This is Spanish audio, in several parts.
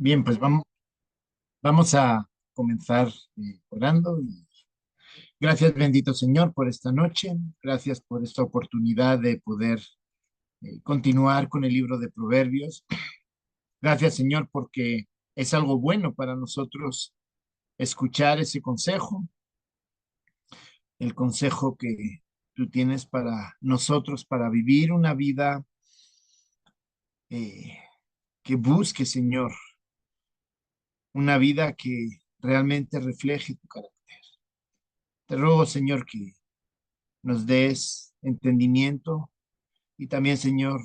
Bien, pues vamos a comenzar orando. Gracias, bendito Señor, por esta noche. Gracias por esta oportunidad de poder continuar con el libro de Proverbios. Gracias, Señor, porque es algo bueno para nosotros escuchar ese consejo, el consejo que tú tienes para nosotros, para vivir una vida eh, que busque, Señor, una vida que realmente refleje tu carácter. Te ruego, Señor, que nos des entendimiento y también, Señor,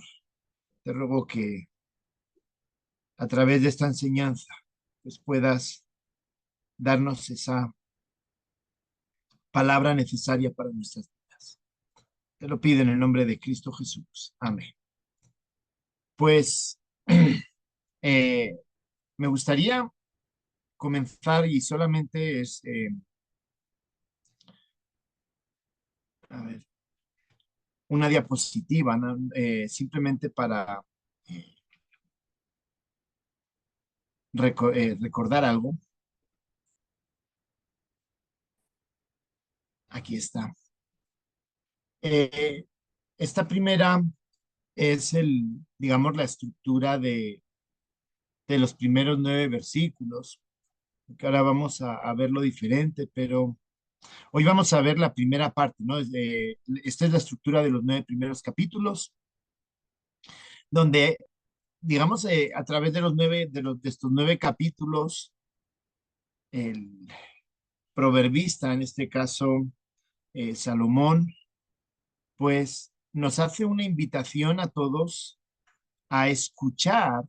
te ruego que a través de esta enseñanza, pues puedas darnos esa palabra necesaria para nuestras vidas. Te lo pido en el nombre de Cristo Jesús. Amén. Pues eh, me gustaría comenzar y solamente es, a ver, una diapositiva, ¿no? Simplemente para eh, recordar algo. Aquí está. Eh, esta primera es digamos, la estructura de los primeros 9 versículos, que ahora vamos a verlo diferente, pero hoy vamos a ver la primera parte, ¿no? Esta es la estructura de los 9 primeros capítulos, donde, digamos, a través de de estos 9 capítulos, el proverbista, en este caso, Salomón, pues nos hace una invitación a todos a escuchar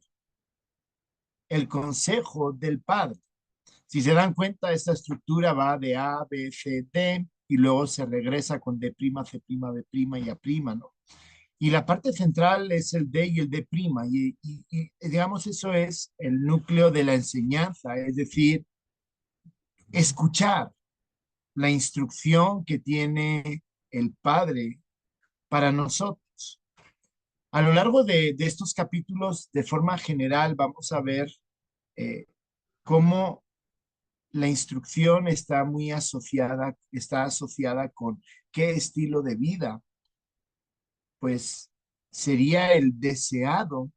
el consejo del Padre. Si se dan cuenta, esta estructura va de A, B, C, D, y luego se regresa con D', C', B' y A', ¿no? Y la parte central es el D y el D', digamos, eso es el núcleo de la enseñanza, es decir, escuchar la instrucción que tiene el Padre para nosotros. A lo largo de estos capítulos, de forma general, vamos a ver eh, cómo la instrucción está asociada con qué estilo de vida, pues sería el deseado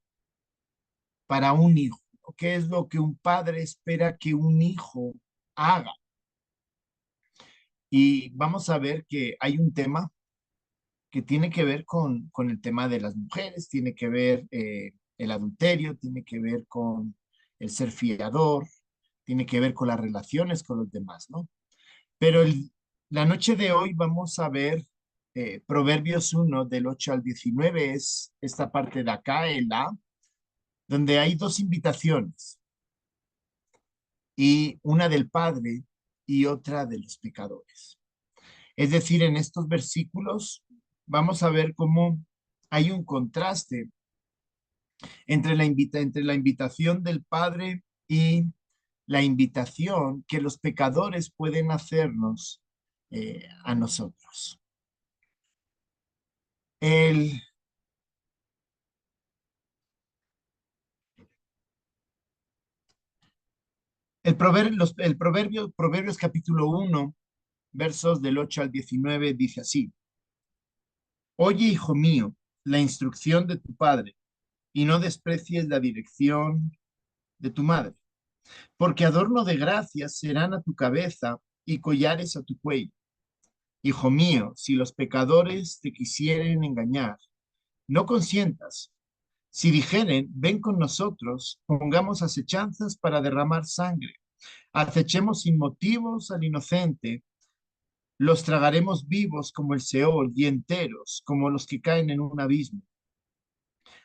para un hijo, ¿no? ¿Qué es lo que un padre espera que un hijo haga? Y vamos a ver que hay un tema que tiene que ver con el tema de las mujeres, tiene que ver el adulterio, tiene que ver con el ser fiador, tiene que ver con las relaciones con los demás, ¿no? Pero la noche de hoy vamos a ver Proverbios 1 del 8 al 19, es esta parte de acá, el A, donde hay dos invitaciones, y una del Padre y otra de los pecadores. Es decir, en estos versículos vamos a ver cómo hay un contraste entre la invitación del Padre y la invitación que los pecadores pueden hacernos a nosotros. El, Proverbios capítulo 1, versos del 8 al 19, dice así: Oye, hijo mío, la instrucción de tu padre, y no desprecies la dirección de tu madre, porque adorno de gracias serán a tu cabeza y collares a tu cuello. Hijo mío, si los pecadores te quisieren engañar, no consientas. Si dijeren, ven con nosotros, pongamos acechanzas para derramar sangre, acechemos sin motivos al inocente, los tragaremos vivos como el Seol y enteros como los que caen en un abismo.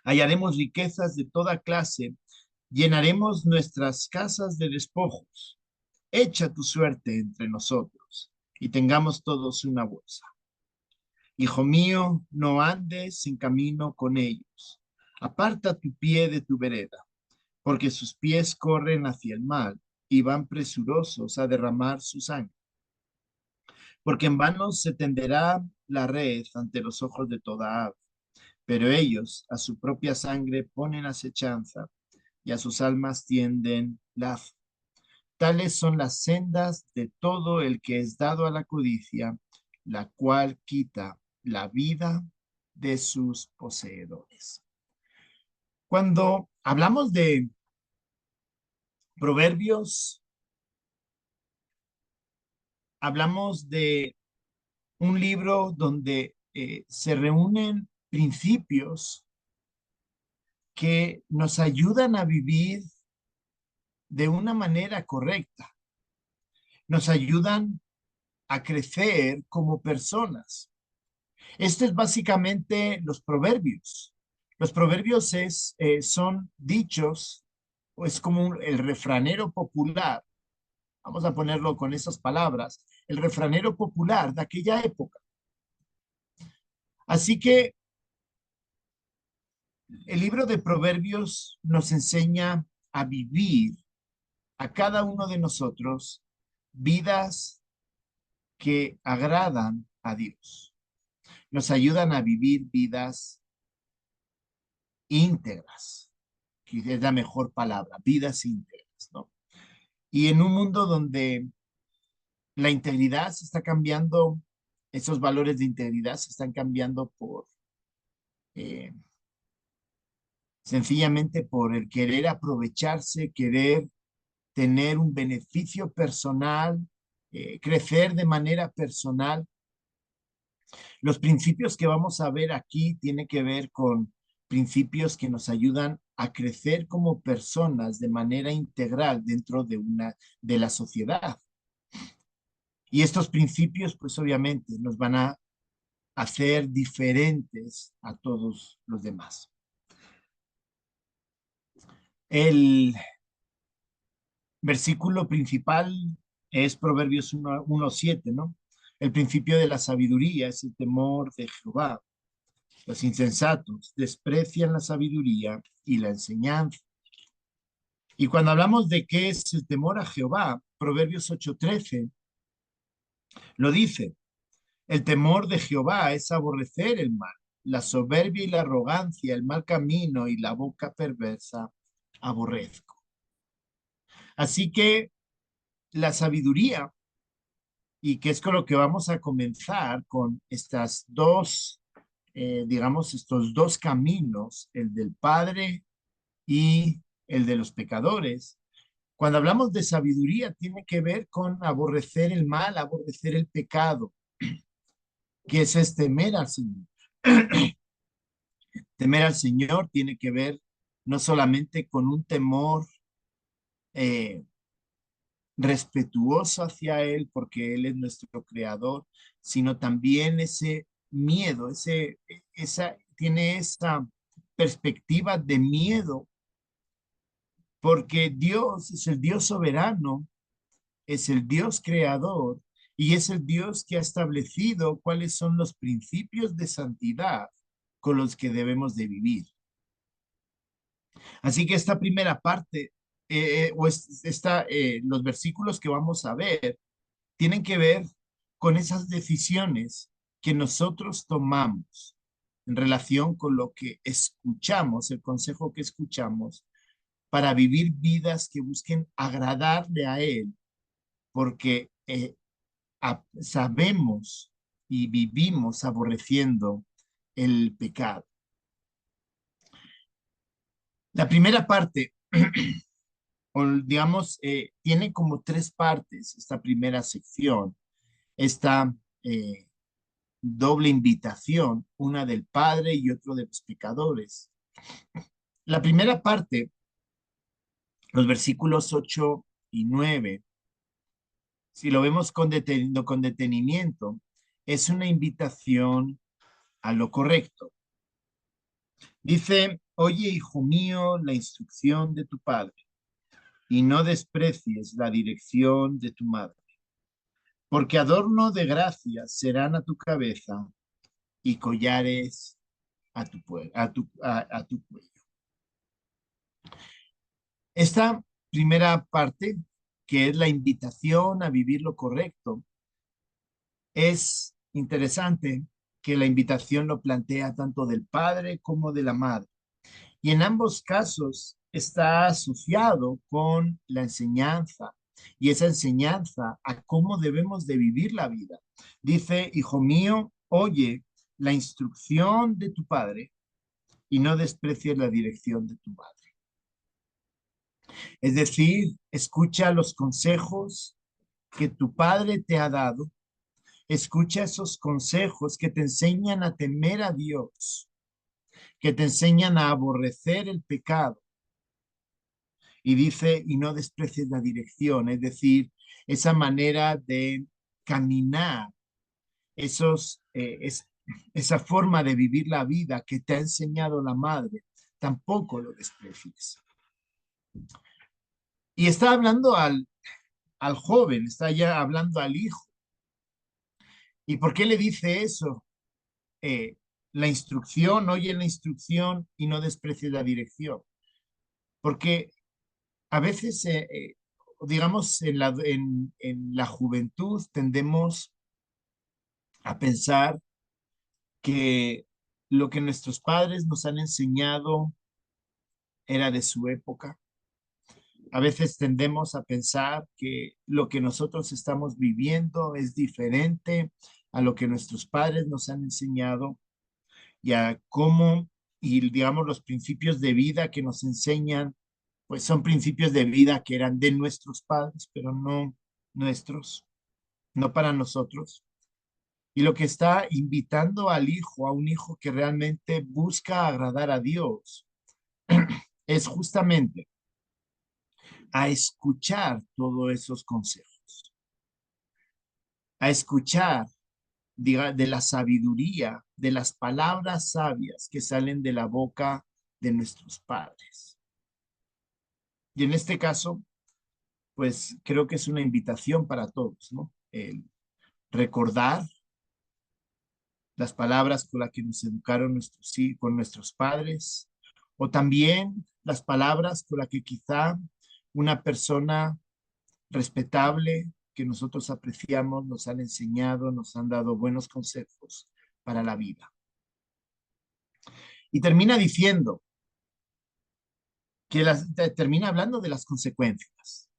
Hallaremos riquezas de toda clase, llenaremos nuestras casas de despojos. Echa tu suerte entre nosotros y tengamos todos una bolsa. Hijo mío, no andes en camino con ellos. Aparta tu pie de tu vereda, porque sus pies corren hacia el mal y van presurosos a derramar su sangre. Porque en vano se tenderá la red ante los ojos de toda ave, pero ellos a su propia sangre ponen acechanza, y a sus almas tienden lazo. Tales son las sendas de todo el que es dado a la codicia, la cual quita la vida de sus poseedores. Cuando hablamos de proverbios, hablamos de un libro donde se reúnen principios que nos ayudan a vivir de una manera correcta, nos ayudan a crecer como personas. Esto es básicamente los proverbios. Los proverbios son dichos, o es como el refranero popular, vamos a ponerlo con esas palabras, el refranero popular de aquella época. Así que el libro de Proverbios nos enseña a vivir a cada uno de nosotros vidas que agradan a Dios. Nos ayudan a vivir vidas íntegras, que es la mejor palabra, vidas íntegras, ¿no? Y en un mundo donde la integridad se está cambiando, esos valores de integridad se están cambiando eh, sencillamente por el querer aprovecharse, querer tener un beneficio personal, crecer de manera personal. Los principios que vamos a ver aquí tienen que ver con principios que nos ayudan a crecer como personas de manera integral dentro de la sociedad. Y estos principios, pues obviamente, nos van a hacer diferentes a todos los demás. El versículo principal es Proverbios 1:7, ¿no? El principio de la sabiduría es el temor de Jehová. Los insensatos desprecian la sabiduría y la enseñanza. Y cuando hablamos de qué es el temor a Jehová, Proverbios 8:13 lo dice. El temor de Jehová es aborrecer el mal, la soberbia y la arrogancia, el mal camino y la boca perversa aborrezco. Así que la sabiduría, y que es con lo que vamos a comenzar con estas dos, digamos, estos dos caminos, el del Padre y el de los pecadores. Cuando hablamos de sabiduría, tiene que ver con aborrecer el mal, aborrecer el pecado, que es temer al Señor. Temer al Señor tiene que ver no solamente con un temor eh, respetuoso hacia Él, porque Él es nuestro creador, sino también ese miedo, tiene esa perspectiva de miedo, porque Dios es el Dios soberano, es el Dios creador y es el Dios que ha establecido cuáles son los principios de santidad con los que debemos de vivir. Así que esta primera parte, los versículos que vamos a ver, tienen que ver con esas decisiones que nosotros tomamos en relación con lo que escuchamos, el consejo que escuchamos, para vivir vidas que busquen agradarle a Él, porque sabemos y vivimos aborreciendo el pecado. La primera parte, o digamos, tiene como tres partes esta primera sección, esta doble invitación, una del Padre y otro de los pecadores. La primera parte, los versículos 8 y 9, si lo vemos con detenimiento, es una invitación a lo correcto. Dice, oye, hijo mío, la instrucción de tu padre, y no desprecies la dirección de tu madre, porque adorno de gracia serán a tu cabeza y collares a tu cuello. Esta primera parte, que es la invitación a vivir lo correcto, es interesante que la invitación lo plantea tanto del padre como de la madre. Y en ambos casos está asociado con la enseñanza y esa enseñanza a cómo debemos de vivir la vida. Dice, hijo mío, oye la instrucción de tu padre y no desprecies la dirección de tu madre. Es decir, escucha los consejos que tu padre te ha dado, escucha esos consejos que te enseñan a temer a Dios, que te enseñan a aborrecer el pecado. Y dice, y no desprecies la dirección, es decir, esa manera de caminar, esa forma de vivir la vida que te ha enseñado la madre, tampoco lo desprecies. Y está hablando al joven, está ya hablando al hijo. ¿Y por qué le dice eso? Eh, la instrucción, oye la instrucción y no desprecies la dirección. Porque a veces, digamos, en la juventud tendemos a pensar que lo que nuestros padres nos han enseñado era de su época. A veces tendemos a pensar que lo que nosotros estamos viviendo es diferente a lo que nuestros padres nos han enseñado y a cómo, y digamos, los principios de vida que nos enseñan, pues son principios de vida que eran de nuestros padres, pero no nuestros, no para nosotros. Y lo que está invitando al hijo, a un hijo que realmente busca agradar a Dios, es justamente a escuchar todos esos consejos, a escuchar de la sabiduría, de las palabras sabias que salen de la boca de nuestros padres. Y en este caso, pues creo que es una invitación para todos, ¿no? El recordar las palabras con las que nos educaron con nuestros padres, o también las palabras con las que quizá una persona respetable que nosotros apreciamos nos han enseñado, nos han dado buenos consejos para la vida. Y termina diciendo que termina hablando de las consecuencias,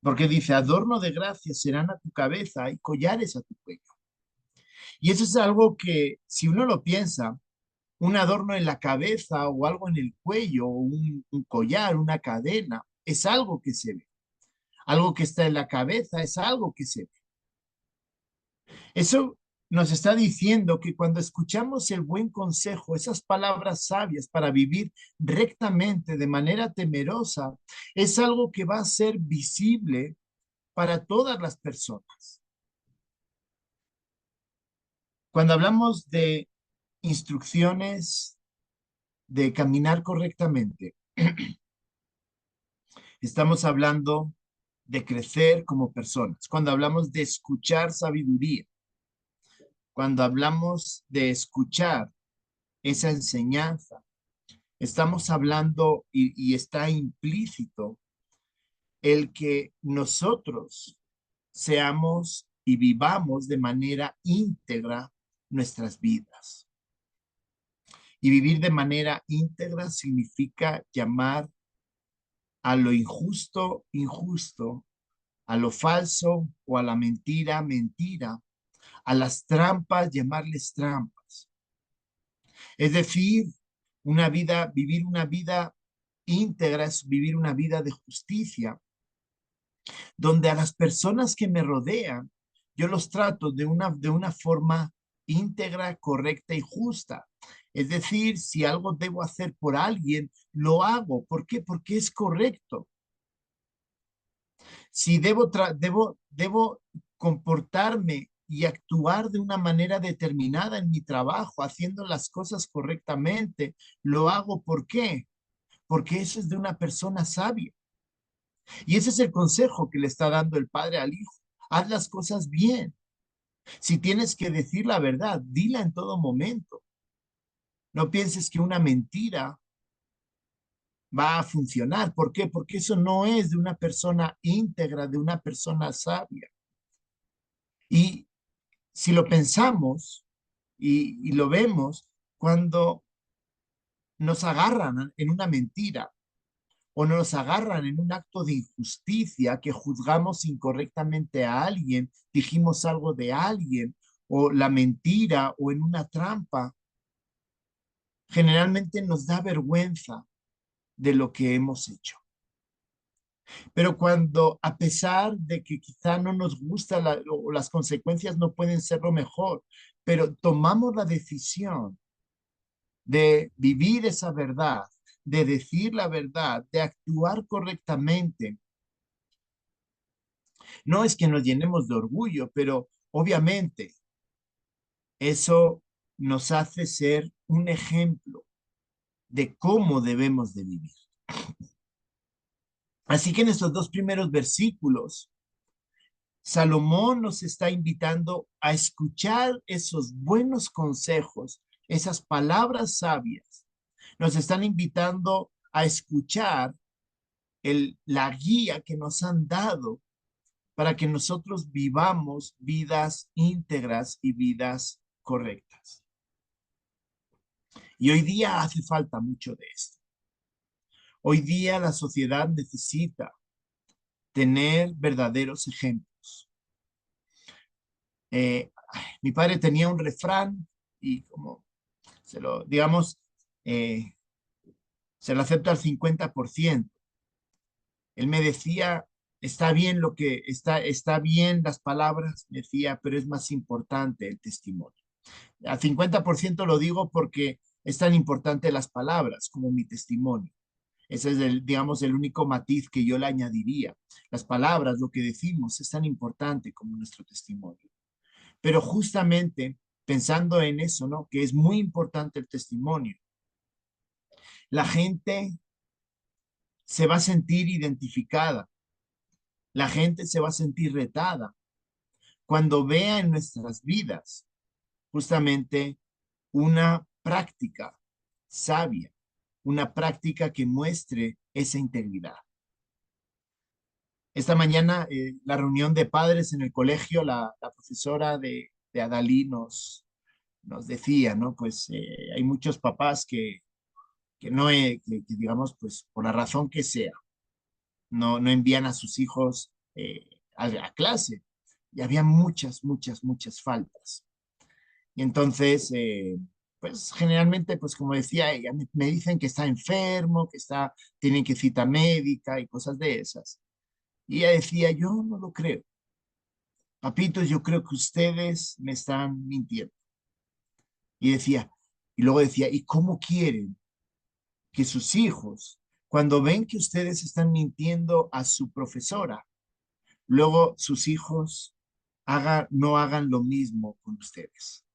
porque dice, adorno de gracia serán a tu cabeza y collares a tu cuello. Y eso es algo que, si uno lo piensa, un adorno en la cabeza o algo en el cuello, o un collar, una cadena, es algo que se ve. Algo que está en la cabeza es algo que se ve. Eso nos está diciendo que cuando escuchamos el buen consejo, esas palabras sabias para vivir rectamente, de manera temerosa, es algo que va a ser visible para todas las personas. Cuando hablamos de instrucciones de caminar correctamente, estamos hablando de crecer como personas. Cuando hablamos de escuchar sabiduría, cuando hablamos de escuchar esa enseñanza, estamos hablando y está implícito el que nosotros seamos y vivamos de manera íntegra nuestras vidas. Y vivir de manera íntegra significa llamar a lo injusto, injusto, a lo falso o a la mentira, mentira, a las trampas, llamarles trampas. Es decir, vivir una vida íntegra es vivir una vida de justicia, donde a las personas que me rodean, yo los trato de una forma íntegra, correcta y justa. Es decir, si algo debo hacer por alguien, lo hago. ¿Por qué? Porque es correcto. Si debo comportarme y actuar de una manera determinada en mi trabajo, haciendo las cosas correctamente, lo hago. ¿Por qué? Porque eso es de una persona sabia. Y ese es el consejo que le está dando el padre al hijo. Haz las cosas bien. Si tienes que decir la verdad, dila en todo momento. No pienses que una mentira va a funcionar. ¿Por qué? Porque eso no es de una persona íntegra, de una persona sabia. Y si lo pensamos y lo vemos, cuando nos agarran en una mentira o nos agarran en un acto de injusticia, que juzgamos incorrectamente a alguien, dijimos algo de alguien, o la mentira, o en una trampa, generalmente nos da vergüenza de lo que hemos hecho. Pero cuando, a pesar de que quizá no nos gusta o las consecuencias no pueden ser lo mejor, pero tomamos la decisión de vivir esa verdad, de decir la verdad, de actuar correctamente, no es que nos llenemos de orgullo, pero obviamente eso nos hace ser un ejemplo de cómo debemos de vivir. Así que en estos dos primeros versículos, Salomón nos está invitando a escuchar esos buenos consejos, esas palabras sabias. Nos están invitando a escuchar la guía que nos han dado para que nosotros vivamos vidas íntegras y vidas correctas. Y hoy día hace falta mucho de esto. Hoy día la sociedad necesita tener verdaderos ejemplos. Mi padre tenía un refrán y como digamos, se lo acepto al 50%. Él me decía, está bien está bien las palabras, me decía, pero es más importante el testimonio. Al 50% lo digo porque es tan importante las palabras como mi testimonio. Ese es digamos, el único matiz que yo le añadiría. Las palabras, lo que decimos, es tan importante como nuestro testimonio. Pero justamente pensando en eso, ¿no? Que es muy importante el testimonio. La gente se va a sentir identificada, la gente se va a sentir retada cuando vea en nuestras vidas justamente una práctica sabia, una práctica que muestre esa integridad. Esta mañana, la reunión de padres en el colegio, la profesora de Adalí nos decía, ¿no? Pues hay muchos papás que no, que digamos, pues por la razón que sea, no envían a sus hijos a clase. Y había muchas faltas. Y entonces, pues generalmente, pues como decía ella, me dicen que está enfermo, tienen que cita médica y cosas de esas. Y ella decía, yo no lo creo. Papitos, yo creo que ustedes me están mintiendo. Y decía, y luego decía, ¿y cómo quieren que sus hijos, cuando ven que ustedes están mintiendo a su profesora, luego sus hijos no hagan lo mismo con ustedes?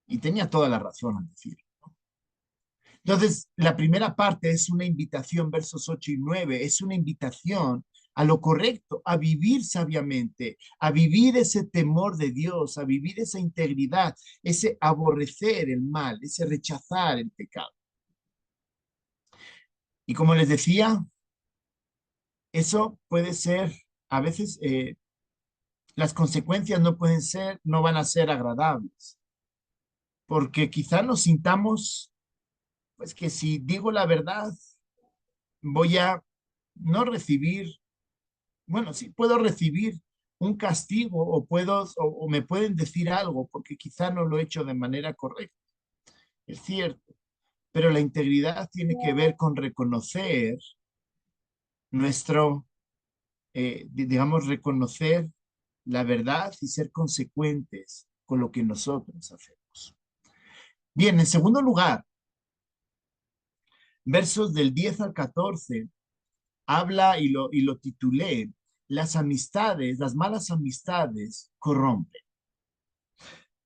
Y tenía toda la razón al decirlo. Entonces, la primera parte es una invitación, versos 8 y 9, es una invitación a lo correcto, a vivir sabiamente, a vivir ese temor de Dios, a vivir esa integridad, ese aborrecer el mal, ese rechazar el pecado. Y como les decía, eso puede ser, a veces las consecuencias no van a ser agradables, porque quizá nos sintamos, pues que si digo la verdad, voy a no recibir, bueno, sí puedo recibir un castigo o me pueden decir algo porque quizá no lo he hecho de manera correcta. Es cierto, pero la integridad tiene que ver con reconocer nuestro, digamos, reconocer la verdad y ser consecuentes con lo que nosotros hacemos. Bien, en segundo lugar, versos del 10 al 14 habla y lo titulé, las amistades, las malas amistades corrompen.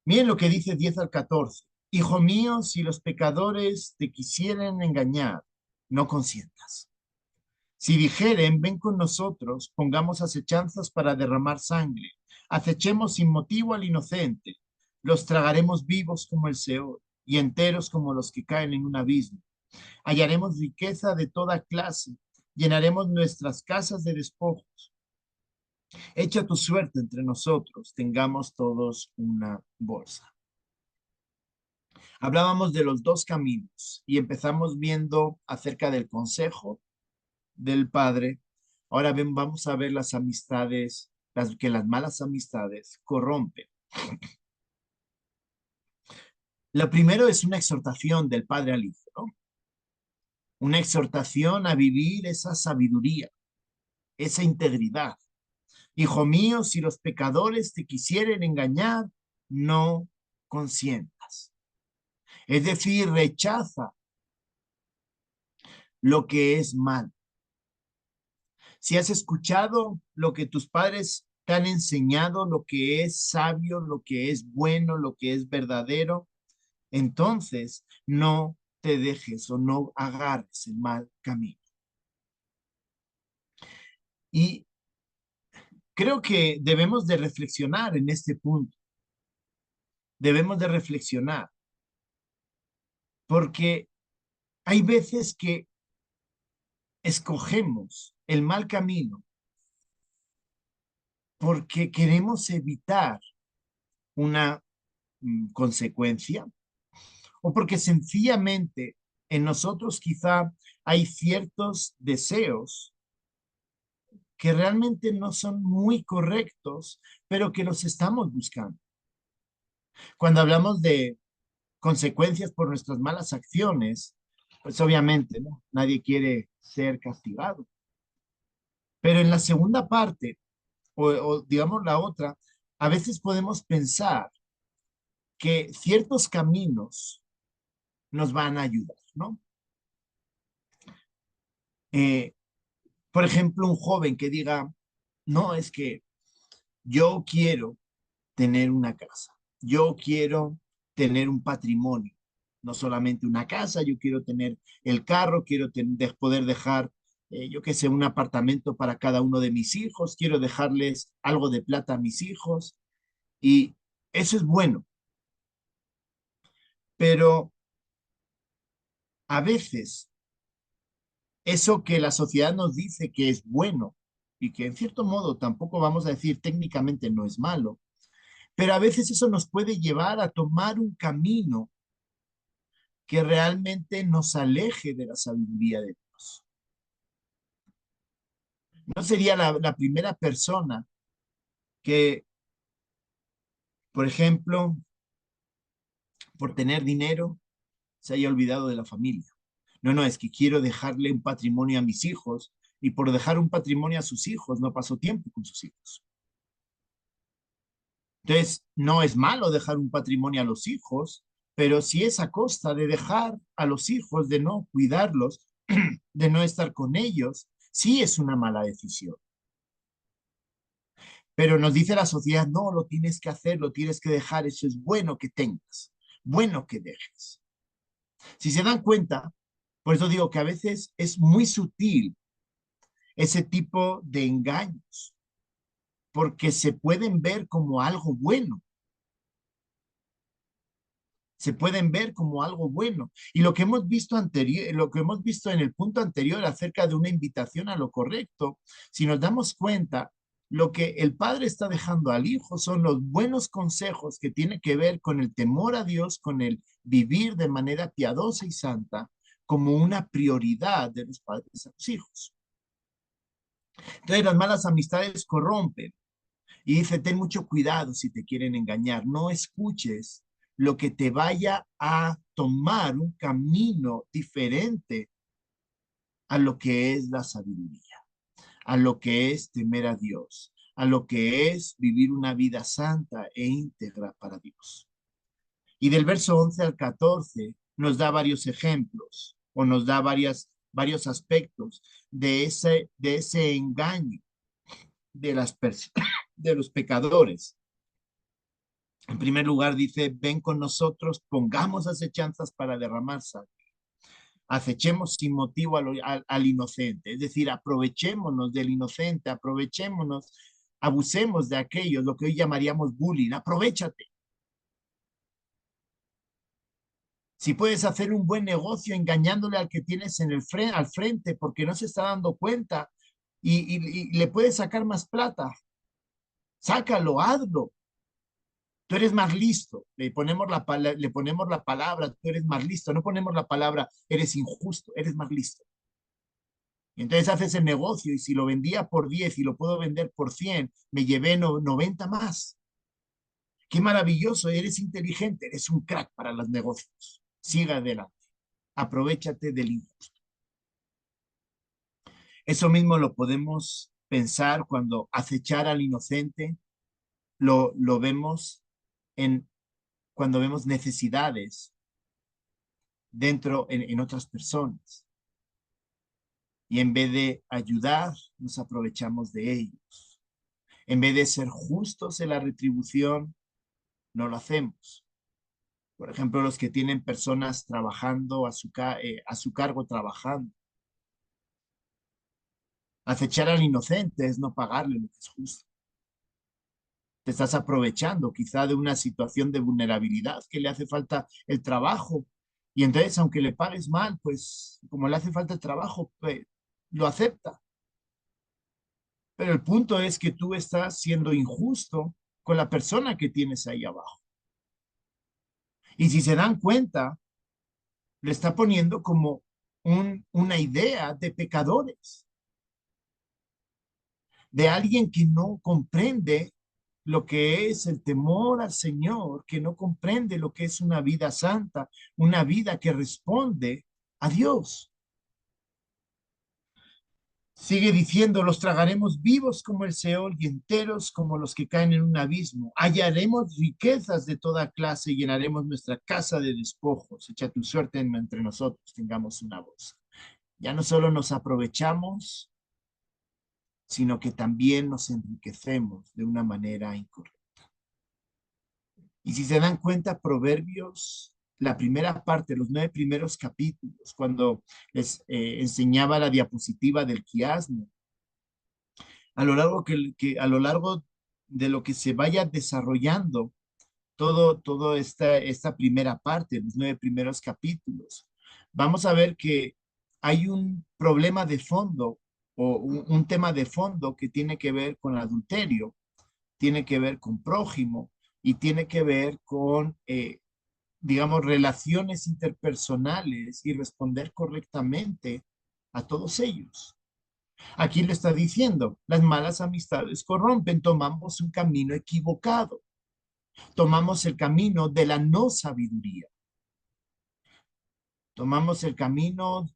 Miren lo que dice 10 al 14. Hijo mío, si los pecadores te quisieren engañar, no consientas. Si dijeren, ven con nosotros, pongamos acechanzas para derramar sangre, acechemos sin motivo al inocente, los tragaremos vivos como el Seol y enteros como los que caen en un abismo. Hallaremos riqueza de toda clase, llenaremos nuestras casas de despojos. Echa tu suerte entre nosotros, tengamos todos una bolsa. Hablábamos de los dos caminos y empezamos viendo acerca del consejo del padre. Ahora vamos a ver las amistades, que las malas amistades corrompen. Lo primero es una exhortación del padre al hijo, ¿no? Una exhortación a vivir esa sabiduría, esa integridad. Hijo mío, si los pecadores te quisieren engañar, no consientas. Es decir, rechaza lo que es mal. Si has escuchado lo que tus padres te han enseñado, lo que es sabio, lo que es bueno, lo que es verdadero, entonces no te dejes o no agarres el mal camino. Y creo que debemos de reflexionar en este punto. Debemos de reflexionar porque hay veces que escogemos el mal camino porque queremos evitar una consecuencia o porque sencillamente en nosotros quizá hay ciertos deseos que realmente no son muy correctos, pero que los estamos buscando. Cuando hablamos de consecuencias por nuestras malas acciones, pues obviamente, ¿no? Nadie quiere ser castigado. Pero en la segunda parte, o digamos la otra, a veces podemos pensar que ciertos caminos nos van a ayudar, ¿no? Eh, por ejemplo, un joven que diga, no, es que yo quiero tener una casa, yo quiero tener un patrimonio, no solamente una casa, yo quiero tener el carro, quiero poder dejar, yo qué sé, un apartamento para cada uno de mis hijos, quiero dejarles algo de plata a mis hijos y eso es bueno, pero a veces eso que la sociedad nos dice que es bueno y que en cierto modo tampoco vamos a decir técnicamente no es malo, pero a veces eso nos puede llevar a tomar un camino que realmente nos aleje de la sabiduría de Dios. No sería la primera persona que, por ejemplo, por tener dinero, se haya olvidado de la familia. No, no, es que quiero dejarle un patrimonio a mis hijos y por dejar un patrimonio a sus hijos no pasó tiempo con sus hijos. Entonces, no es malo dejar un patrimonio a los hijos, pero si es a costa de dejar a los hijos, de no cuidarlos, de no estar con ellos, sí es una mala decisión. Pero nos dice la sociedad, no, lo tienes que hacer, lo tienes que dejar, eso es bueno que tengas, bueno que dejes. Si se dan cuenta, por eso digo que a veces es muy sutil ese tipo de engaños, porque se pueden ver como algo bueno, se pueden ver como algo bueno. Y lo que hemos visto anterior, lo que hemos visto en el punto anterior acerca de una invitación a lo correcto, si nos damos cuenta, lo que el padre está dejando al hijo son los buenos consejos que tienen que ver con el temor a Dios, con el vivir de manera piadosa y santa, como una prioridad de los padres a los hijos. Entonces las malas amistades corrompen. Y dice, ten mucho cuidado si te quieren engañar, no escuches lo que te vaya a tomar un camino diferente a lo que es la sabiduría, a lo que es temer a Dios, a lo que es vivir una vida santa e íntegra para Dios. Y del verso 11 al 14 nos da varios ejemplos o nos da varios aspectos de ese engaño de, de los pecadores. En primer lugar dice, ven con nosotros, pongamos acechanzas para derramar sangre. Acechemos sin motivo al inocente, es decir, aprovechémonos del inocente, aprovechémonos, abusemos de aquellos, lo que hoy llamaríamos bullying, aprovechate. Si puedes hacer un buen negocio engañándole al que tienes en al frente porque no se está dando cuenta y le puedes sacar más plata, sácalo, hazlo. Tú eres más listo, le ponemos la palabra, tú eres más listo, no ponemos la palabra, eres injusto, eres más listo. Y entonces haces el negocio y si lo vendía por 10 y lo puedo vender por 100, me llevé 90 más. Qué maravilloso, eres inteligente, eres un crack para los negocios. Siga adelante, aprovéchate del injusto. Eso mismo lo podemos pensar cuando acechar al inocente, lo vemos en cuando vemos necesidades en otras personas. Y en vez de ayudar, nos aprovechamos de ellos. En vez de ser justos en la retribución, no lo hacemos. Por ejemplo, los que tienen personas trabajando a su cargo trabajando. Acechar al inocente es no pagarle lo que es justo. Te estás aprovechando quizá de una situación de vulnerabilidad que le hace falta el trabajo. Y entonces, aunque le pagues mal, pues como le hace falta el trabajo, pues, lo acepta. Pero el punto es que tú estás siendo injusto con la persona que tienes ahí abajo. Y si se dan cuenta, le está poniendo como una idea de pecadores, de alguien que no comprende lo que es el temor al Señor, que no comprende lo que es una vida santa, una vida que responde a Dios. Sigue diciendo, los tragaremos vivos como el Seol y enteros como los que caen en un abismo. Hallaremos riquezas de toda clase y llenaremos nuestra casa de despojos. Echa tu suerte entre nosotros, tengamos una voz. Ya no solo nos aprovechamos, sino que también nos enriquecemos de una manera incorrecta. Y si se dan cuenta, Proverbios, la primera parte, los 9 primeros capítulos, cuando les enseñaba la diapositiva del quiasmo, a lo largo de lo que se vaya desarrollando todo esta primera parte, los 9 primeros capítulos, vamos a ver que hay un problema de fondo o un tema de fondo que tiene que ver con adulterio, tiene que ver con prójimo y tiene que ver con, digamos, relaciones interpersonales y responder correctamente a todos ellos. Aquí lo está diciendo, las malas amistades corrompen, tomamos un camino equivocado, tomamos el camino de la no sabiduría, tomamos el camino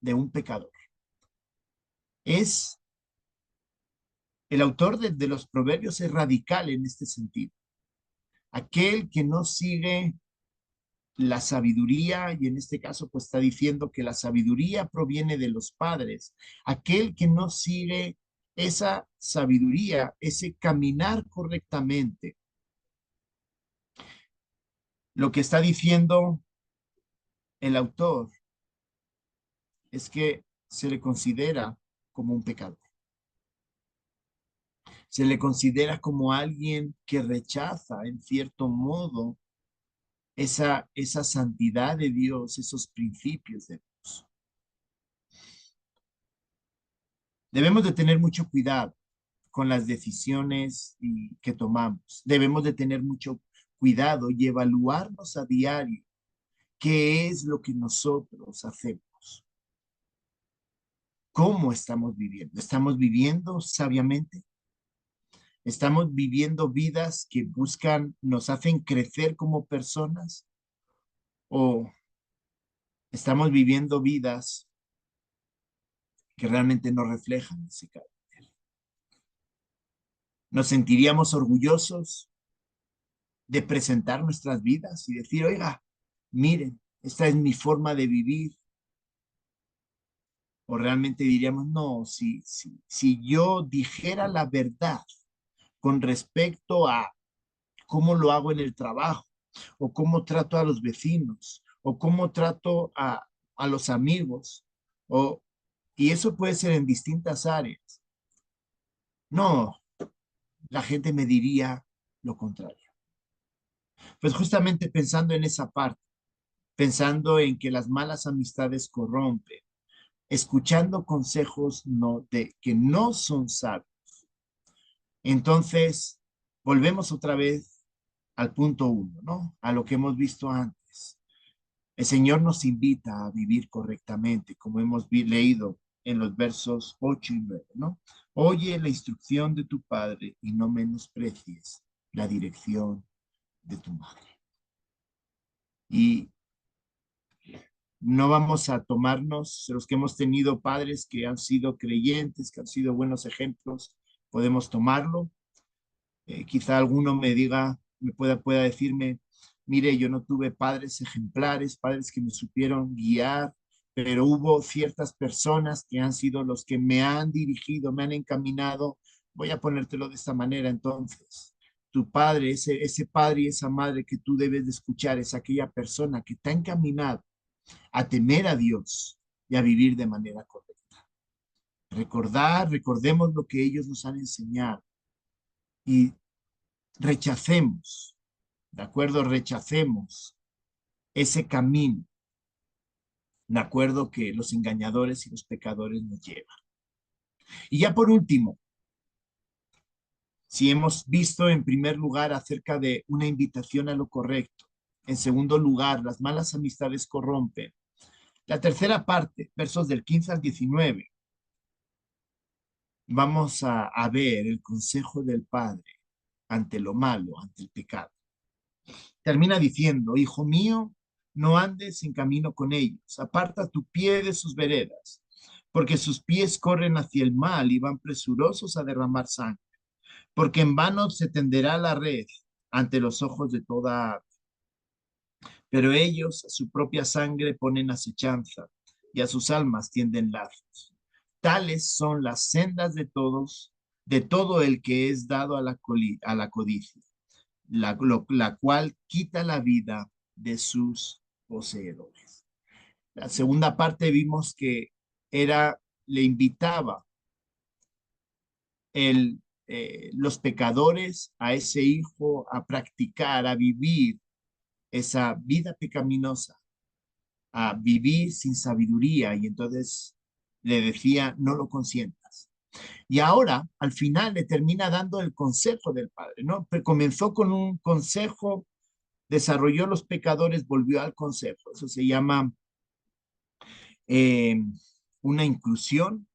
de un pecador. Es el autor de los proverbios es radical en este sentido. Aquel que no sigue la sabiduría, y en este caso pues está diciendo que la sabiduría proviene de los padres, aquel que no sigue esa sabiduría, ese caminar correctamente, lo que está diciendo el autor es que se le considera como un pecador. Se le considera como alguien que rechaza, en cierto modo, esa santidad de Dios, esos principios de Dios. Debemos de tener mucho cuidado con las decisiones que tomamos. Debemos de tener mucho cuidado y evaluarnos a diario qué es lo que nosotros hacemos. ¿Cómo estamos viviendo? ¿Estamos viviendo sabiamente? ¿Estamos viviendo vidas que buscan, nos hacen crecer como personas? ¿O estamos viviendo vidas que realmente no reflejan ese carácter? ¿Nos sentiríamos orgullosos de presentar nuestras vidas y decir, oiga, miren, esta es mi forma de vivir? ¿O realmente diríamos, no, si yo dijera la verdad con respecto a cómo lo hago en el trabajo, o cómo trato a los vecinos, o cómo trato a los amigos, y eso puede ser en distintas áreas? No, la gente me diría lo contrario. Pues justamente pensando en esa parte, pensando en que las malas amistades corrompen, escuchando consejos que no son sabios, entonces volvemos otra vez al punto uno, ¿no? A lo que hemos visto antes. El Señor nos invita a vivir correctamente, como hemos leído en los versos 8 y 9, ¿no? Oye la instrucción de tu padre y no menosprecies la dirección de tu madre. Y no vamos a tomarnos, los que hemos tenido padres que han sido creyentes, que han sido buenos ejemplos, podemos tomarlo. Quizá alguno me diga, pueda decirme, mire, yo no tuve padres ejemplares, padres que me supieron guiar, pero hubo ciertas personas que han sido los que me han dirigido, me han encaminado. Voy a ponértelo de esta manera entonces. Tu padre, ese padre y esa madre que tú debes de escuchar, es aquella persona que te ha encaminado a temer a Dios y a vivir de manera correcta. Recordemos lo que ellos nos han enseñado y rechacemos, ¿de acuerdo? Rechacemos ese camino, ¿de acuerdo? Que los engañadores y los pecadores nos llevan. Y ya por último, si hemos visto en primer lugar acerca de una invitación a lo correcto, en segundo lugar, las malas amistades corrompen. La tercera parte, versos del 15 al 19, vamos a ver el consejo del Padre ante lo malo, ante el pecado. Termina diciendo, hijo mío, no andes en camino con ellos, aparta tu pie de sus veredas, porque sus pies corren hacia el mal y van presurosos a derramar sangre, porque en vano se tenderá la red ante los ojos de toda ave. Pero ellos a su propia sangre ponen acechanza y a sus almas tienden lazos. Tales son las sendas de todos, de todo el que es dado a la codicia, la cual quita la vida de sus poseedores. La segunda parte vimos que le invitaba los pecadores a ese hijo a practicar, a vivir esa vida pecaminosa, a vivir sin sabiduría, y entonces le decía, no lo consientas. Y ahora, al final, le termina dando el consejo del Padre, ¿no? Pero comenzó con un consejo, desarrolló los pecadores, volvió al consejo. Eso se llama eh, una inclusión,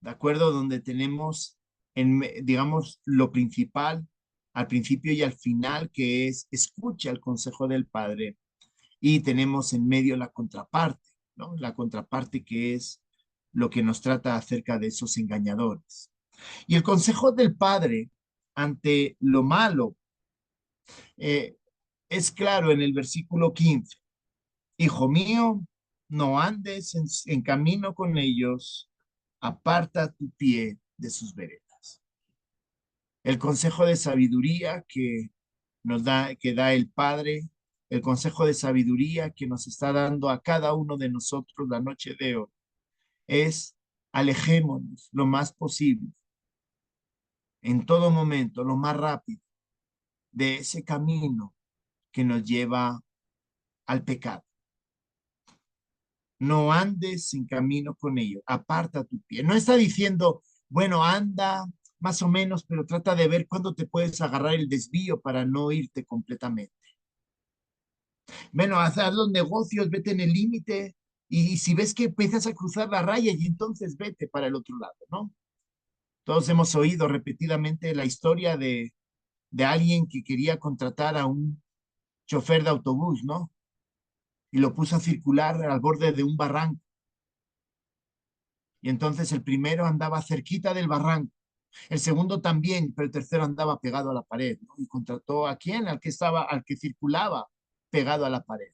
¿de acuerdo? Donde tenemos, digamos, lo principal al principio y al final, que es escucha el consejo del Padre, y tenemos en medio la contraparte, ¿no? La contraparte que es lo que nos trata acerca de esos engañadores. Y el consejo del Padre ante lo malo eh, es claro en el versículo 15. Hijo mío, no andes en camino con ellos, aparta tu pie de sus veredas. El consejo de sabiduría que da el Padre, el consejo de sabiduría que nos está dando a cada uno de nosotros la noche de hoy, es alejémonos lo más posible, en todo momento, lo más rápido, de ese camino que nos lleva al pecado. No andes en camino con ellos, aparta tu pie. No está diciendo, bueno, anda más o menos, pero trata de ver cuándo te puedes agarrar el desvío para no irte completamente. Bueno, haz los negocios, vete en el límite, y si ves que empiezas a cruzar la raya, y entonces vete para el otro lado, ¿no? Todos hemos oído repetidamente la historia de alguien que quería contratar a un chofer de autobús, ¿no? Y lo puso a circular al borde de un barranco. Y entonces el primero andaba cerquita del barranco, el segundo también, pero el tercero andaba pegado a la pared, ¿no? Y contrató a quién, al que circulaba pegado a la pared.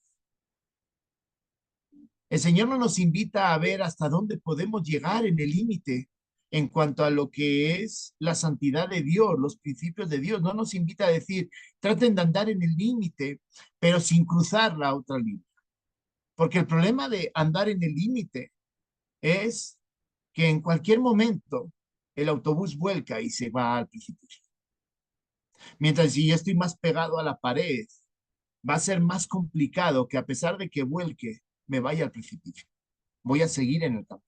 El Señor no nos invita a ver hasta dónde podemos llegar en el límite en cuanto a lo que es la santidad de Dios, los principios de Dios. No nos invita a decir, traten de andar en el límite, pero sin cruzar la otra línea. Porque el problema de andar en el límite es que en cualquier momento el autobús vuelca y se va al precipicio. Mientras si yo estoy más pegado a la pared, va a ser más complicado que a pesar de que vuelque, me vaya al precipicio. Voy a seguir en el campo.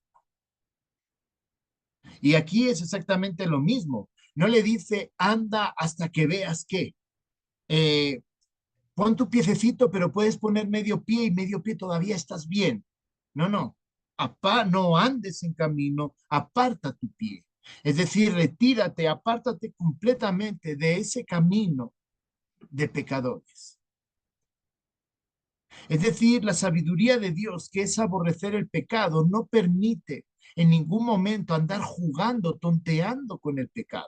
Y aquí es exactamente lo mismo. No le dice, anda hasta que veas qué. Eh, Pon tu piececito, pero puedes poner medio pie y medio pie todavía estás bien. No, no. No andes en camino, aparta tu pie. Es decir, retírate, apártate completamente de ese camino de pecadores. Es decir, la sabiduría de Dios, que es aborrecer el pecado, no permite en ningún momento andar jugando, tonteando con el pecado.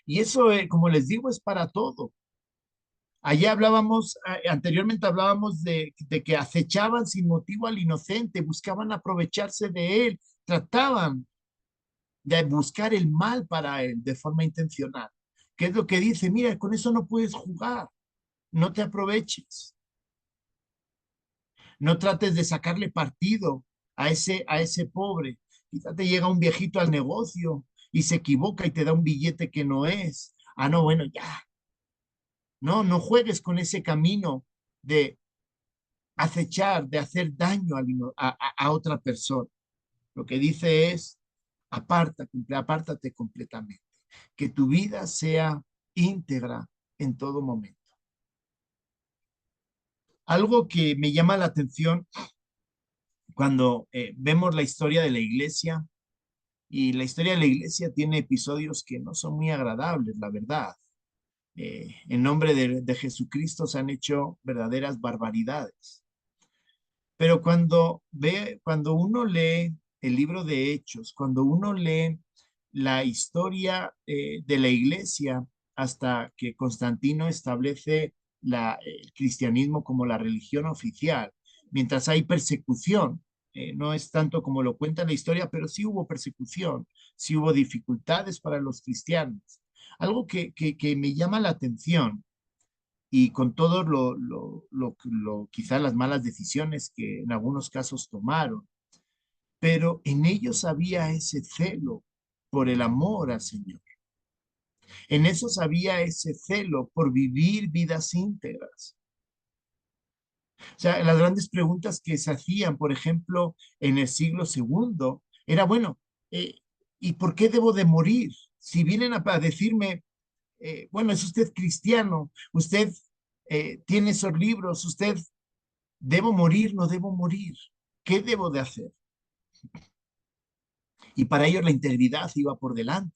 Y eso, como les digo, es para todo. Allá hablábamos, anteriormente hablábamos de que acechaban sin motivo al inocente, buscaban aprovecharse de él, trataban de buscar el mal para él de forma intencional. ¿Qué es lo que dice? Mira, con eso no puedes jugar, no te aproveches, no trates de sacarle partido a ese pobre. Quizás te llega un viejito al negocio y se equivoca y te da un billete que no es. Ah, no, bueno, ya. No, no juegues con ese camino de acechar, de hacer daño a otra persona. Lo que dice es, apártate completamente, que tu vida sea íntegra en todo momento. Algo que me llama la atención cuando vemos la historia de la iglesia, y la historia de la iglesia tiene episodios que no son muy agradables, la verdad. En nombre de Jesucristo se han hecho verdaderas barbaridades. Pero cuando uno lee el libro de Hechos, cuando uno lee la historia de la iglesia hasta que Constantino establece el cristianismo como la religión oficial, mientras hay persecución, no es tanto como lo cuenta la historia, pero sí hubo persecución, sí hubo dificultades para los cristianos. Algo que me llama la atención y con todo quizá las malas decisiones que en algunos casos tomaron, pero en ellos había ese celo por el amor al Señor. En esos había ese celo por vivir vidas íntegras. O sea, las grandes preguntas que se hacían, por ejemplo, en el siglo segundo, era, bueno, eh, ¿y por qué debo de morir? Si vienen a decirme, bueno, es usted cristiano, usted tiene esos libros, usted ¿debo morir? ¿No debo morir? ¿Qué debo de hacer? Y para ellos la integridad iba por delante.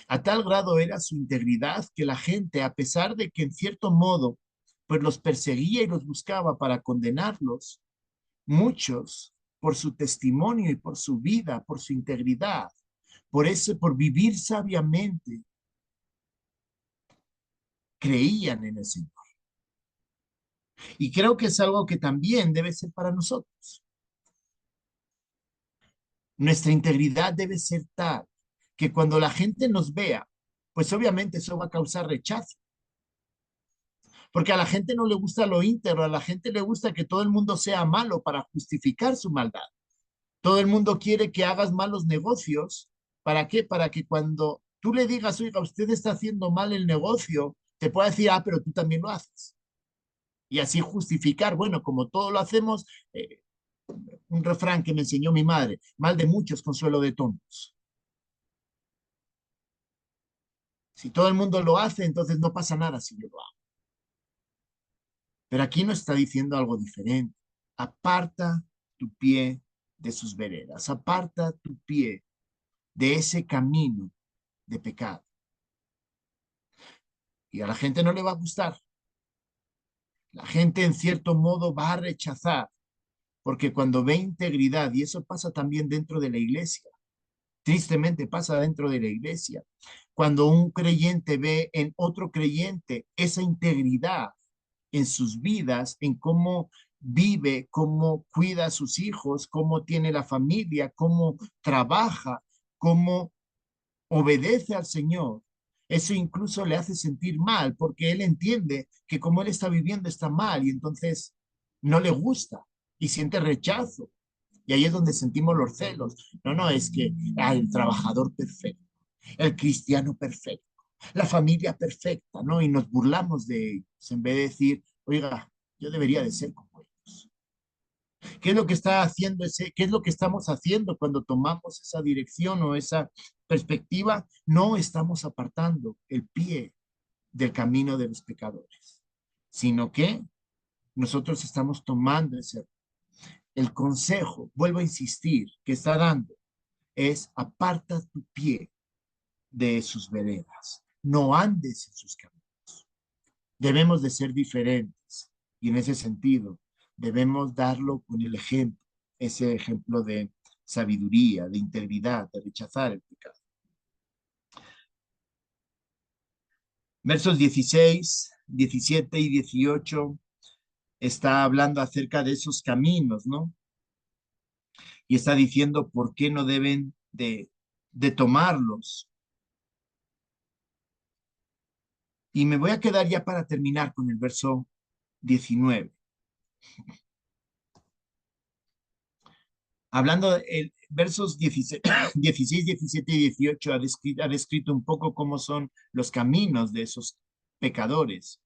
A tal grado era su integridad que la gente, a pesar de que en cierto modo, pues los perseguía y los buscaba para condenarlos, muchos, por su testimonio y por su vida, por su integridad, por vivir sabiamente, creían en el Señor. Y creo que es algo que también debe ser para nosotros. Nuestra integridad debe ser tal que cuando la gente nos vea, pues obviamente eso va a causar rechazo, porque a la gente no le gusta lo íntegro, a la gente le gusta que todo el mundo sea malo para justificar su maldad. Todo el mundo quiere que hagas malos negocios. ¿Para qué? Para que cuando tú le digas, oiga, usted está haciendo mal el negocio, te pueda decir, ah, pero tú también lo haces. Y así justificar, bueno, como todo lo hacemos, un refrán que me enseñó mi madre, mal de muchos, consuelo de tontos. Si todo el mundo lo hace, entonces no pasa nada si yo lo hago. Pero aquí nos está diciendo algo diferente. Aparta tu pie de sus veredas, aparta tu pie de ese camino de pecado. Y a la gente no le va a gustar. La gente en cierto modo va a rechazar, porque cuando ve integridad, y eso pasa también dentro de la iglesia, tristemente pasa dentro de la iglesia, cuando un creyente ve en otro creyente esa integridad en sus vidas, en cómo vive, cómo cuida a sus hijos, cómo tiene la familia, cómo trabaja, cómo obedece al Señor. Eso incluso le hace sentir mal porque él entiende que como él está viviendo está mal y entonces no le gusta y siente rechazo. Y ahí es donde sentimos los celos. No, no, es que el trabajador perfecto, el cristiano perfecto, la familia perfecta, ¿no? Y nos burlamos de ellos en vez de decir, oiga, yo debería de ser como ellos. ¿Qué es lo que está haciendo qué es lo que estamos haciendo cuando tomamos esa dirección o esa perspectiva? No estamos apartando el pie del camino de los pecadores, sino que nosotros estamos tomando ese. El consejo, vuelvo a insistir, que está dando es aparta tu pie de sus veredas, no andes en sus caminos. Debemos de ser diferentes y en ese sentido debemos darlo con el ejemplo, ese ejemplo de sabiduría, de integridad, de rechazar el pecado. Versos 16, 17 y 18 está hablando acerca de esos caminos, ¿no? Y está diciendo por qué no deben de tomarlos. Y me voy a quedar ya para terminar con el verso 19. Hablando de versos 16, 16, 17 y 18, ha descrito un poco cómo son los caminos de esos pecadores.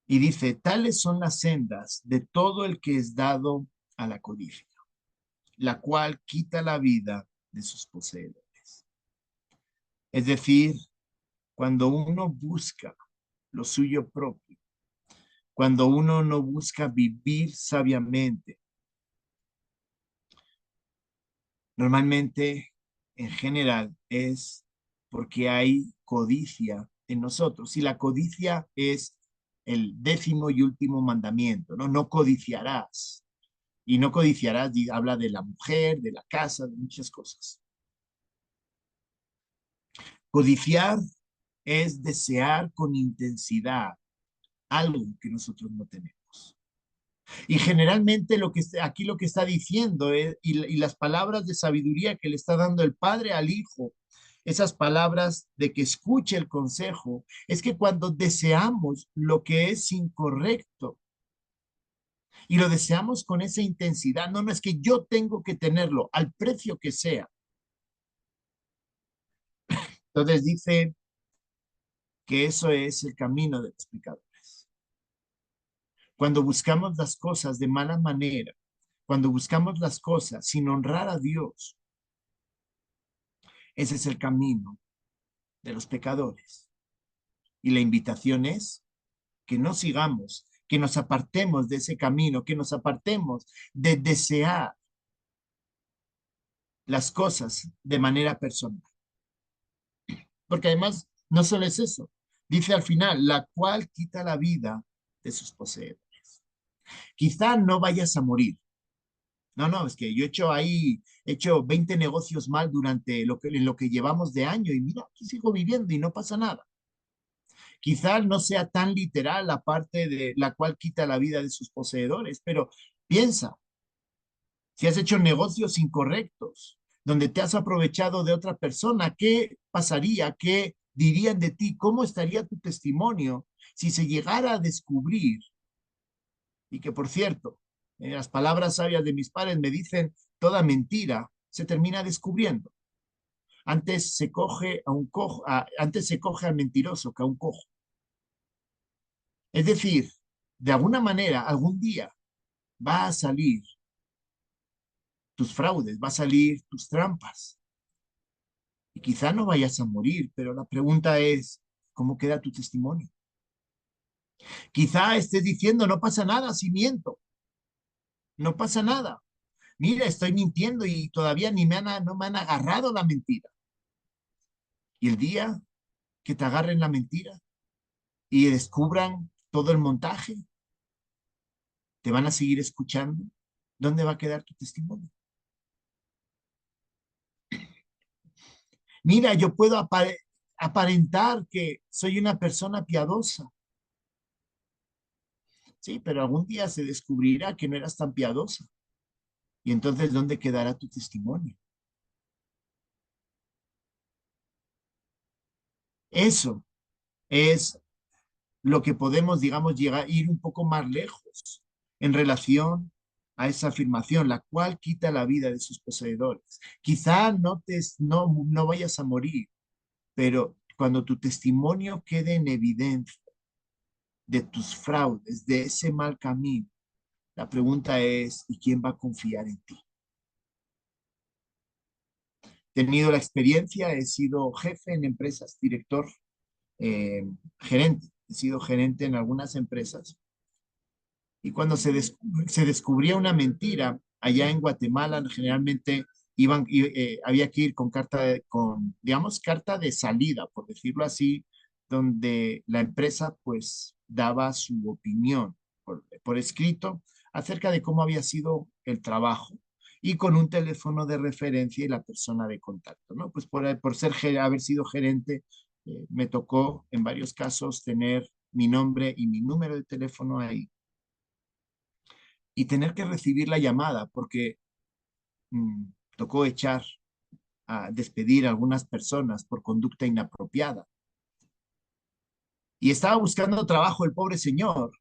Y dice, tales son las sendas de todo el que es dado a la codicia, la cual quita la vida de sus poseedores. Es decir, cuando uno busca lo suyo propio, cuando uno no busca vivir sabiamente, normalmente, en general, es porque hay codicia en nosotros. Y la codicia es el décimo y último mandamiento, ¿no? No codiciarás. Y no codiciarás, habla de la mujer, de la casa, de muchas cosas. Codiciar es desear con intensidad algo que nosotros no tenemos. Y generalmente aquí lo que está diciendo es, y las palabras de sabiduría que le está dando el padre al hijo, esas palabras de que escuche el consejo, es que cuando deseamos lo que es incorrecto y lo deseamos con esa intensidad, no, no es que yo tengo que tenerlo al precio que sea. Entonces dice que eso es el camino de los pecadores. Cuando buscamos las cosas de mala manera, cuando buscamos las cosas sin honrar a Dios, ese es el camino de los pecadores. Y la invitación es que no sigamos, que nos apartemos de ese camino, que nos apartemos de desear las cosas de manera personal. Porque además no solo es eso, dice al final, la cual quita la vida de sus poseedores. Quizá no vayas a morir. No, no, es que yo he hecho 20 negocios mal durante en lo que llevamos de año y mira, aquí sigo viviendo y no pasa nada. Quizá no sea tan literal la parte de la cual quita la vida de sus poseedores, pero piensa, si has hecho negocios incorrectos, donde te has aprovechado de otra persona, ¿qué pasaría? ¿Qué dirían de ti? ¿Cómo estaría tu testimonio si se llegara a descubrir? Y que, por cierto, las palabras sabias de mis padres me dicen, toda mentira se termina descubriendo. Antes se coge a un cojo, antes se coge al mentiroso que a un cojo. Es decir, de alguna manera, algún día va a salir tus fraudes, va a salir tus trampas. Y quizá no vayas a morir, pero la pregunta es, ¿cómo queda tu testimonio? Quizá estés diciendo, no pasa nada si miento, no pasa nada. Mira, estoy mintiendo y todavía no me han agarrado la mentira. Y el día que te agarren la mentira y descubran todo el montaje, te van a seguir escuchando. ¿Dónde va a quedar tu testimonio? Mira, yo puedo aparentar que soy una persona piadosa, sí, pero algún día se descubrirá que no eras tan piadosa. Y entonces, ¿dónde quedará tu testimonio? Eso es lo que podemos, digamos, ir un poco más lejos en relación a esa afirmación, la cual quita la vida de sus poseedores. Quizá no vayas a morir, pero cuando tu testimonio quede en evidencia de tus fraudes, de ese mal camino, la pregunta es, ¿y quién va a confiar en ti? tenido la experiencia, he sido jefe en empresas, director, gerente, he sido gerente en algunas empresas. Y cuando se descubría una mentira, allá en Guatemala generalmente había que ir con digamos, carta de salida, por decirlo así, donde la empresa pues daba su opinión por escrito acerca de cómo había sido el trabajo y con un teléfono de referencia y la persona de contacto, ¿no? Pues por haber sido gerente, me tocó en varios casos tener mi nombre y mi número de teléfono ahí y tener que recibir la llamada porque mm, tocó despedir a algunas personas por conducta inapropiada. Y estaba buscando trabajo el pobre señor,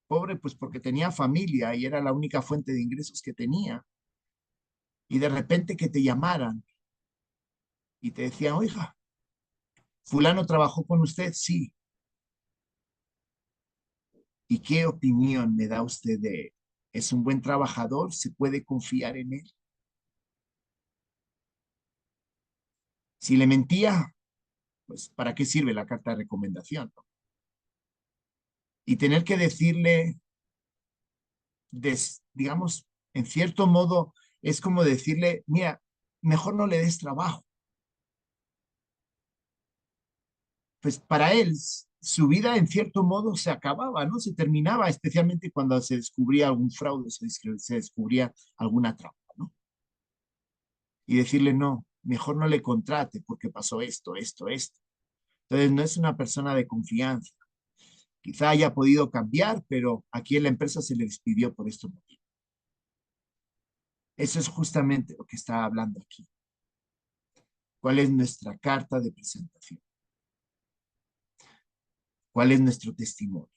pobre pues porque tenía familia y era la única fuente de ingresos que tenía. Y de repente que te llamaran y te decían, oiga, fulano trabajó con usted, sí. ¿Y qué opinión me da usted de él? ¿Es un buen trabajador? ¿Se puede confiar en él? Si le mentía, pues ¿para qué sirve la carta de recomendación, no? Y tener que decirle, digamos, en cierto modo, es como decirle, mira, mejor no le des trabajo. Pues para él, su vida en cierto modo se acababa, ¿no? Se terminaba, especialmente cuando se descubría algún fraude, se descubría alguna trampa, ¿no? Y decirle, no, mejor no le contrate porque pasó esto, esto, esto. Entonces, no es una persona de confianza. Quizá haya podido cambiar, pero aquí en la empresa se le despidió por esto. Eso es justamente lo que está hablando aquí. ¿Cuál es nuestra carta de presentación? ¿Cuál es nuestro testimonio?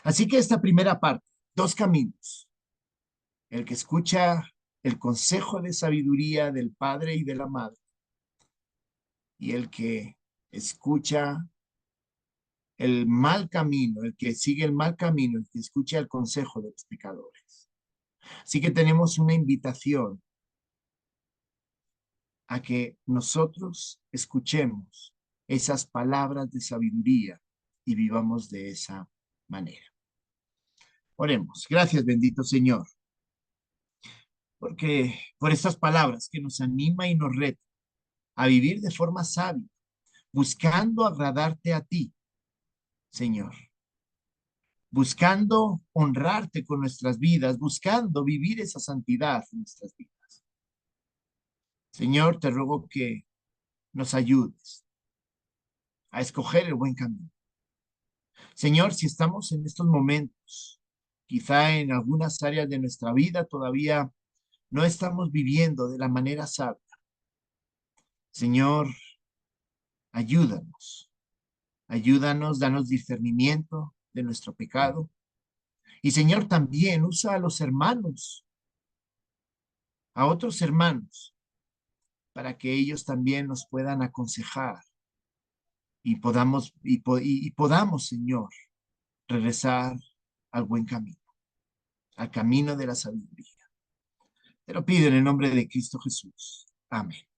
Así que esta primera parte, dos caminos. El que escucha el consejo de sabiduría del padre y de la madre y el que escucha el mal camino, el que sigue el mal camino, el que escucha el consejo de los pecadores. Así que tenemos una invitación a que nosotros escuchemos esas palabras de sabiduría y vivamos de esa manera. Oremos. Gracias, bendito Señor, porque por estas palabras que nos anima y nos reta a vivir de forma sabia, buscando agradarte a ti, Señor, buscando honrarte con nuestras vidas, buscando vivir esa santidad en nuestras vidas. Señor, te ruego que nos ayudes a escoger el buen camino. Señor, si estamos en estos momentos, quizá en algunas áreas de nuestra vida todavía no estamos viviendo de la manera sabia. Señor, ayúdanos, ayúdanos, danos discernimiento de nuestro pecado. Y Señor, también usa a los hermanos, a otros hermanos, para que ellos también nos puedan aconsejar y podamos, Señor, regresar al buen camino, al camino de la sabiduría. Te lo pido en el nombre de Cristo Jesús. Amén.